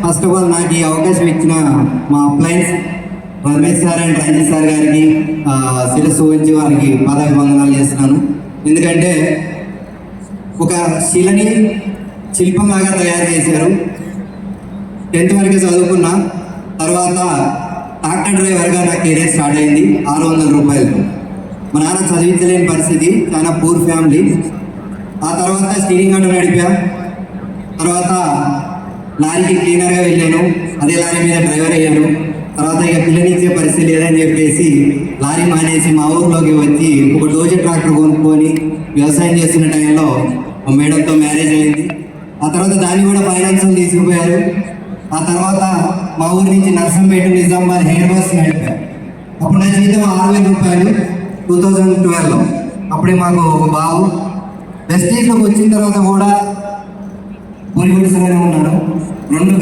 First of all నాకు ఈ అవకాశం ఇచ్చిన మా appliances Ramesh sir and Ranjith sir గారికి శిరస్సు ఉంచి వారికి పాదాభివందనాలు చేస్తున్నాను. ఎందుకంటే ఒక శిలని శిల్పంలాగా తయారు చేశారు. 10th వరకే చదువుకున్న తర్వాత ట్రాక్టర్ డ్రైవర్గా నా కెరీర్ స్టార్ట్ అయింది 600 రూపాయలతో. మా నాన్న చదివించలేని పరిస్థితి, చాలా పూర్ ఫ్యామిలీ. ఆ తర్వాత స్టీరింగ్ ఆటో నడిపా. తర్వాత లారీకి క్లీనర్గా వెళ్ళాను, అదే లారీ మీద డ్రైవర్ అయ్యాను. తర్వాత ఇక పిల్లనిచ్చే పరిస్థితి లేదని చెప్పేసి లారీ మానేసి మా ఊర్లోకి వచ్చి ఒక డోజర్ ట్రాక్టర్ కొనుక్కొని వ్యవసాయం చేస్తున్న టైంలో మా మేడంతో మ్యారేజ్ అయింది. ఆ తర్వాత దాన్ని కూడా ఫైనాన్షియల్ తీసుకుపోయారు. ఆ తర్వాత మా ఊరి నుంచి నర్సంపేట నిజామాబాద్ హెయిర్ బస్ నడిపారు. అప్పుడు నా జీతం 6,000 రూపాయలు 2012లో. అప్పుడే మాకు ఒక బాబు. వెస్టేజ్లోకి వచ్చిన తర్వాత కూడా పూరి గుడిసెలోనే ఉన్నాను. 2